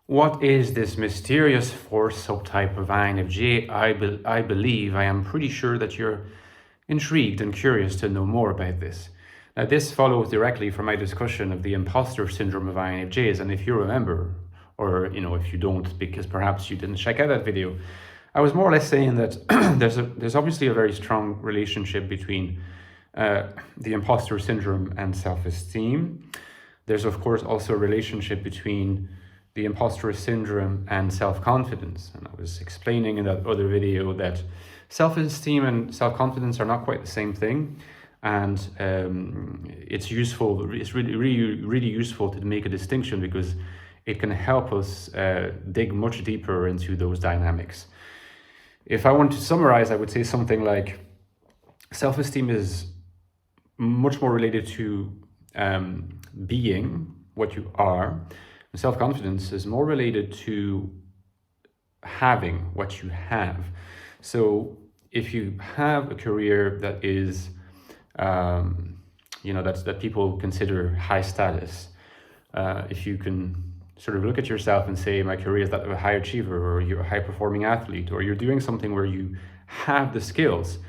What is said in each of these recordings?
What is this mysterious force subtype of INFJ? I believe, I am pretty sure that you're intrigued and curious to know more about this. Now, this follows directly from my discussion of the imposter syndrome of INFJs, and if you remember, or if you don't, because perhaps you didn't check out that video, I was more or less saying that there's obviously a very strong relationship between the imposter syndrome and self-esteem. There's of course also a relationship between the imposter syndrome and self-confidence. And I was explaining in that other video that self-esteem and self-confidence are not quite the same thing. And it's really useful to make a distinction because it can help us dig much deeper into those dynamics. If I want to summarize, I would say something like self-esteem is much more related to being what you are. Self-confidence is more related to having what you have. So if you have a career that is, that people consider high status, if you can sort of look at yourself and say, my career is that of a high achiever, or you're a high performing athlete, or you're doing something where you have the skills,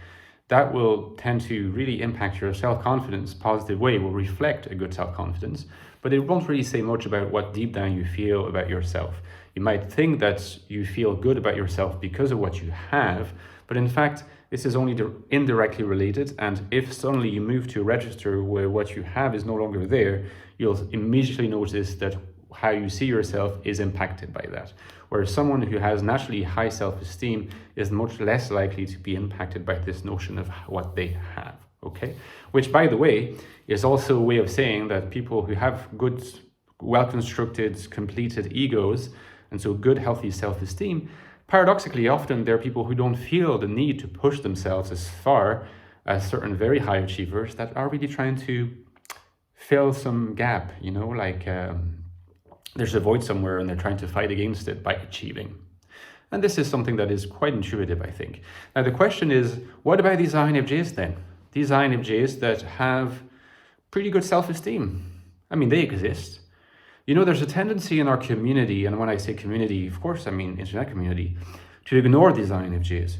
that will tend to really impact your self-confidence positive way, will reflect a good self-confidence, but it won't really say much about what deep down you feel about yourself. You might think that you feel good about yourself because of what you have, but in fact, this is only indirectly related, and if suddenly you move to a register where what you have is no longer there, you'll immediately notice that how you see yourself is impacted by that. Whereas someone who has naturally high self-esteem is much less likely to be impacted by this notion of what they have, okay? Which, by the way, is also a way of saying that people who have good, well-constructed, completed egos, and so good, healthy self-esteem, paradoxically, often they're people who don't feel the need to push themselves as far as certain very high achievers that are really trying to fill some gap, there's a void somewhere and they're trying to fight against it by achieving. And this is something that is quite intuitive, I think. Now, the question is, what about these INFJs then? These INFJs that have pretty good self-esteem. I mean, they exist. There's a tendency in our community, and when I say community, of course, I mean internet community, to ignore these INFJs.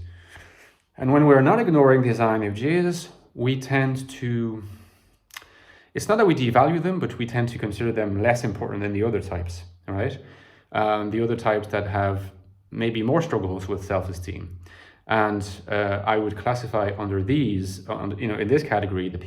And when we're not ignoring these INFJs, we tend to, it's not that we devalue them, but we tend to consider them less important than the other types, all right? The other types that have maybe more struggles with self-esteem. And I would classify under these, in this category, the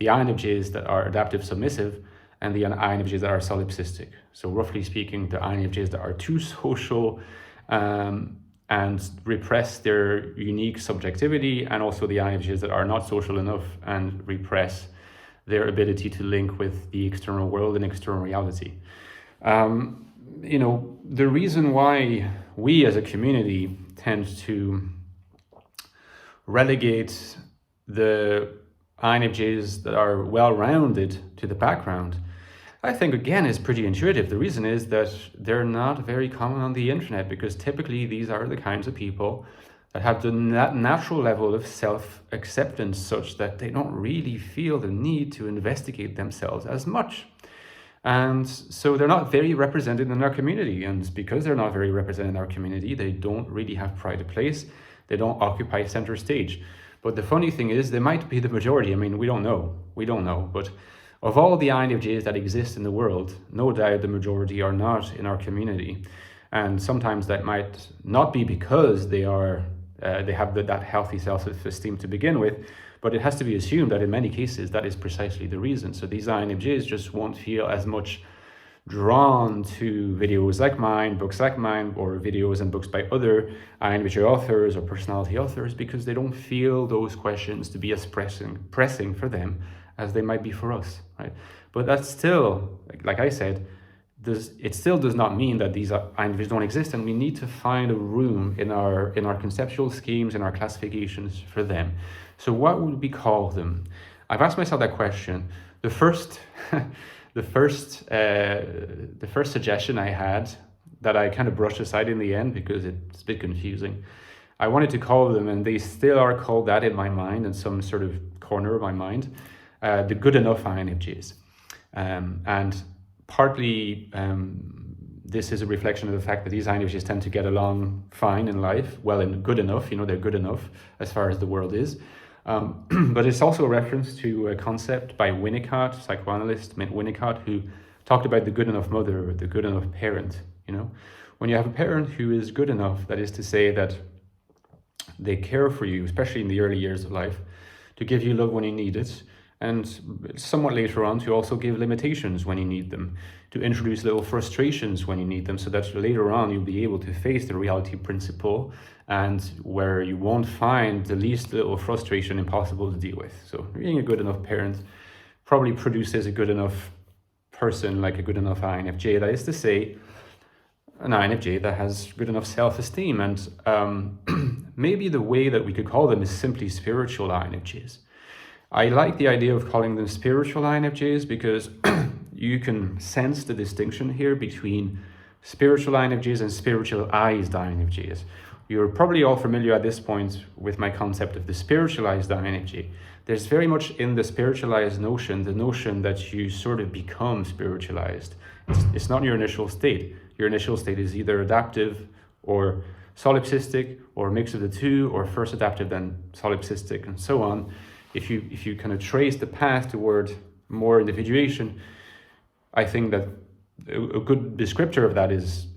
INFJs that are adaptive submissive and the INFJs that are solipsistic. So roughly speaking, the INFJs that are too social and repress their unique subjectivity, and also the INFJs that are not social enough and repress their ability to link with the external world and external reality. The reason why we as a community tend to relegate the INFJs that are well-rounded to the background, I think again is pretty intuitive. The reason is that they're not very common on the internet, because typically these are the kinds of people that have the natural level of self-acceptance such that they don't really feel the need to investigate themselves as much. And so they're not very represented in our community. And because they're not very represented in our community, they don't really have pride of place. They don't occupy center stage. But the funny thing is, they might be the majority. I mean, we don't know. But of all the INFJs that exist in the world, no doubt the majority are not in our community. And sometimes that might not be because they have that healthy self-esteem to begin with, but it has to be assumed that in many cases that is precisely the reason. So these INFJs just won't feel as much drawn to videos like mine, books like mine, or videos and books by other INFJ authors or personality authors, because they don't feel those questions to be as pressing for them as they might be for us, right? But that's still, like I said, it still does not mean that these INFJs don't exist, and we need to find a room in our conceptual schemes, in our classifications for them. So what would we call them? I've asked myself that question. The first suggestion I had, that I kind of brushed aside in the end because it's a bit confusing. I wanted to call them, and they still are called that in my mind, in some sort of corner of my mind, the good enough INFJs. And partly this is a reflection of the fact that these INFJs tend to get along fine in life, well and good enough, they're good enough as far as the world is. But it's also a reference to a concept by Winnicott, psychoanalyst Winnicott, who talked about the good enough mother, or the good enough parent. When you have a parent who is good enough, that is to say that they care for you, especially in the early years of life, to give you love when you need it, and somewhat later on to also give limitations when you need them, to introduce little frustrations when you need them, so that later on you'll be able to face the reality principle, and where you won't find the least little frustration impossible to deal with. So being a good enough parent probably produces a good enough person, like a good enough INFJ. That is to say, an INFJ that has good enough self-esteem. And maybe the way that we could call them is simply spiritual INFJs. I like the idea of calling them spiritual INFJs because you can sense the distinction here between spiritual INFJs and spiritualized INFJs. You're probably all familiar at this point with my concept of the spiritualized INFJ. There's very much in the spiritualized notion, the notion that you sort of become spiritualized. It's not your initial state. Your initial state is either adaptive or solipsistic, or a mix of the two, or first adaptive then solipsistic, and so on. If you kind of trace the path toward more individuation, I think that a good descriptor of that is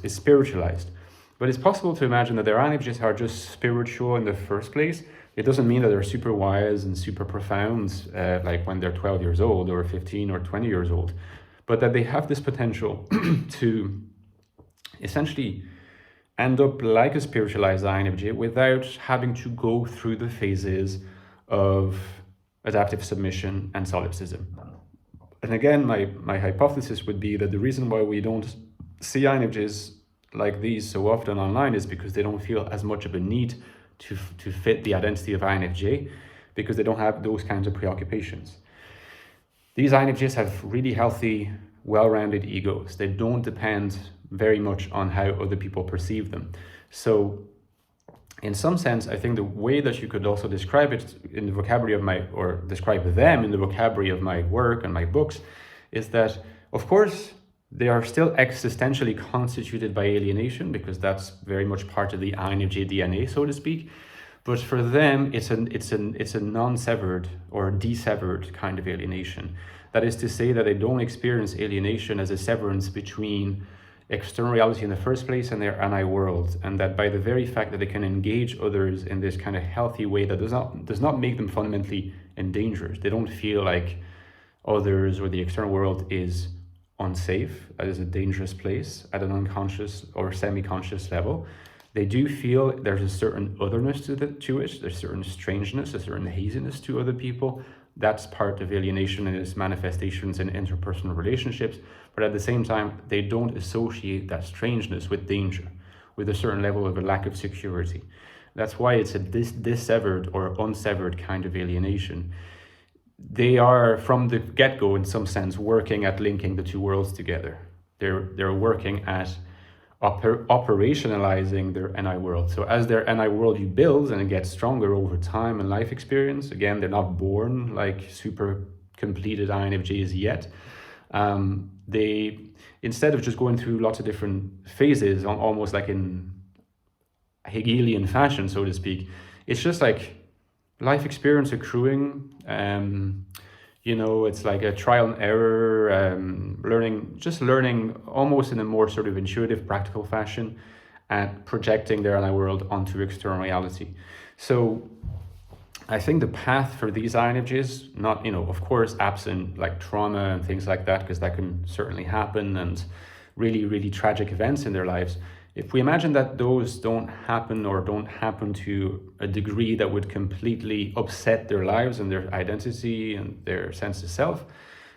spiritualized. But it's possible to imagine that their INFJs are just spiritual in the first place. It doesn't mean that they're super wise and super profound, like when they're 12 years old or 15 or 20 years old, but that they have this potential to essentially end up like a spiritualized INFJ without having to go through the phases of adaptive submission and solipsism. And again, my hypothesis would be that the reason why we don't see INFJs like these so often online is because they don't feel as much of a need to fit the identity of INFJ, because they don't have those kinds of preoccupations. These INFJs have really healthy, well-rounded egos. They don't depend very much on how other people perceive them. So in some sense, I think the way that you could also describe it in the vocabulary of or describe them in the vocabulary of my work and my books, is that, of course, they are still existentially constituted by alienation, because that's very much part of the INFJ DNA, so to speak. But for them, it's a non-severed or dissevered kind of alienation. That is to say that they don't experience alienation as a severance between external reality in the first place and their anti-world, and that by the very fact that they can engage others in this kind of healthy way that does not make them fundamentally endangered. They don't feel like others or the external world is unsafe, that is a dangerous place at an unconscious or semi-conscious level. They do feel there's a certain otherness to it, there's certain strangeness, a certain haziness to other people. That's part of alienation and its manifestations in interpersonal relationships. But at the same time, they don't associate that strangeness with danger, with a certain level of a lack of security. That's why it's a dissevered or unsevered kind of alienation. They are, from the get-go, in some sense, working at linking the two worlds together. They're working at operationalizing their NI world. So as their NI worldview builds and it gets stronger over time and life experience, again, they're not born like super completed INFJs yet. They, instead of just going through lots of different phases, almost like in Hegelian fashion, so to speak, it's just like life experience accruing. It's like a trial and error, learning almost in a more sort of intuitive, practical fashion, and projecting their inner world onto external reality. So I think the path for these INFJs, not, of course, absent like trauma and things like that, because that can certainly happen, and really, really tragic events in their lives. If we imagine that those don't happen, or don't happen to a degree that would completely upset their lives and their identity and their sense of self,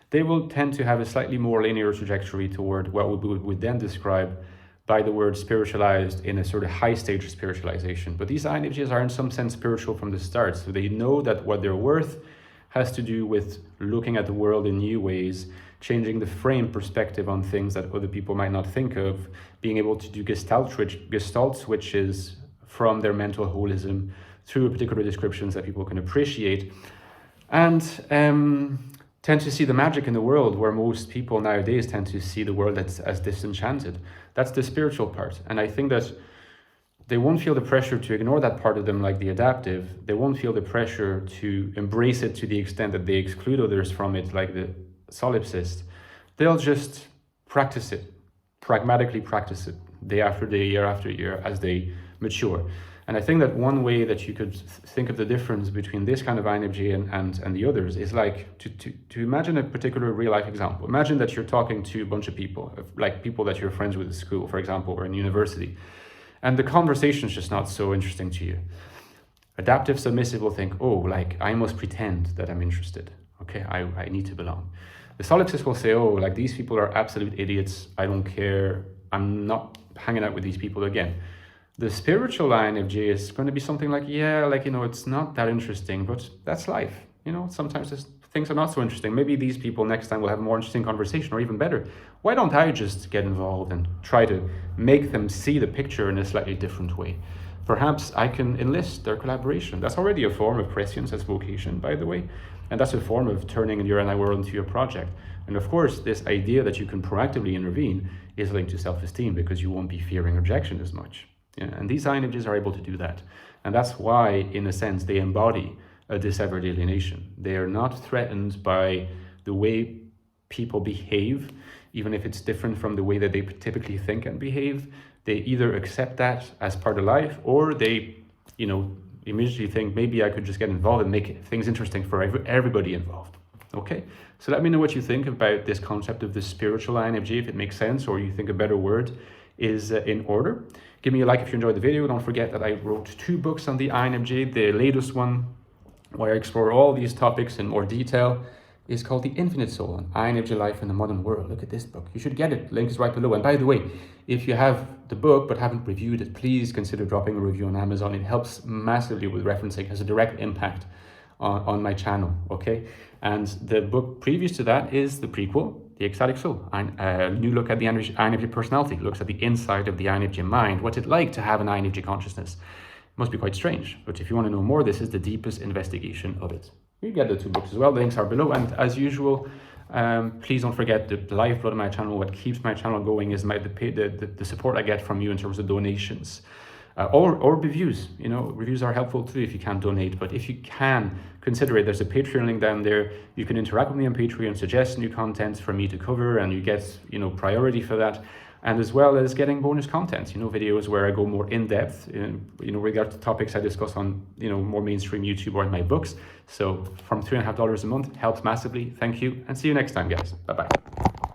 they will tend to have a slightly more linear trajectory toward what we would then describe by the word spiritualized in a sort of high stage of spiritualization. But these INFJs are in some sense spiritual from the start. So they know that what they're worth has to do with looking at the world in new ways, changing the frame perspective on things that other people might not think of, being able to do gestalt switches from their mental holism through particular descriptions that people can appreciate, and tend to see the magic in the world, where most people nowadays tend to see the world as disenchanted. That's the spiritual part. And I think that they won't feel the pressure to ignore that part of them like the adaptive. They won't feel the pressure to embrace it to the extent that they exclude others from it like the solipsist. They'll just practice it, pragmatically practice it, day after day, year after year, as they mature. And I think that one way that you could think of the difference between this kind of INFJ and the others is like to imagine a particular real life example. Imagine that you're talking to a bunch of people, like people that you're friends with at school, for example, or in university, and the conversation is just not so interesting to you. Adaptive submissive will think, oh, like I must pretend that I'm interested. Okay, I need to belong. The solipsist will say, oh, like these people are absolute idiots. I don't care. I'm not hanging out with these people again. The spiritual INFJ is going to be something like, yeah, like, you know, it's not that interesting, but that's life. You know, sometimes things are not so interesting. Maybe these people next time will have a more interesting conversation, or even better. Why don't I just get involved and try to make them see the picture in a slightly different way? Perhaps I can enlist their collaboration. That's already a form of prescience as vocation, by the way. And that's a form of turning your inner world into your project. And of course, this idea that you can proactively intervene is linked to self-esteem, because you won't be fearing rejection as much. Yeah, and these INFJs are able to do that. And that's why, in a sense, they embody a dissevered alienation. They are not threatened by the way people behave, even if it's different from the way that they typically think and behave. They either accept that as part of life, or they, you know, immediately think, maybe I could just get involved and make things interesting for everybody involved. Okay, so let me know what you think about this concept of the spiritual INFJ, if it makes sense, or you think a better word is in order. Give me a like if you enjoyed the video. Don't forget that I wrote 2 books on the INFJ. The latest one, where I explore all these topics in more detail, is called The Infinite Soul, an INFJ Life in the Modern World. Look at this book. You should get it. Link is right below. And by the way, if you have the book but haven't reviewed it, please consider dropping a review on Amazon. It helps massively with referencing, has a direct impact on my channel, okay? And the book previous to that is the prequel, The Ecstatic Soul, a new look at the INFJ personality, looks at the inside of the INFJ mind, what's it like to have an INFJ consciousness. It must be quite strange, but if you want to know more, this is the deepest investigation of it. You get the 2 books as well, the links are below, and as usual, please don't forget the lifeblood of my channel. What keeps my channel going is the support I get from you in terms of donations. Or reviews. You know, reviews are helpful too if you can't donate, but if you can, consider it. There's a Patreon link down there. You can interact with me on Patreon, suggest new content for me to cover, and you get, you know, priority for that. And as well as getting bonus content, you know, videos where I go more in depth in, you know, regard to topics I discuss on, you know, more mainstream YouTube or in my books. So from $3.50 a month helps massively. Thank you, and see you next time, guys. Bye-bye.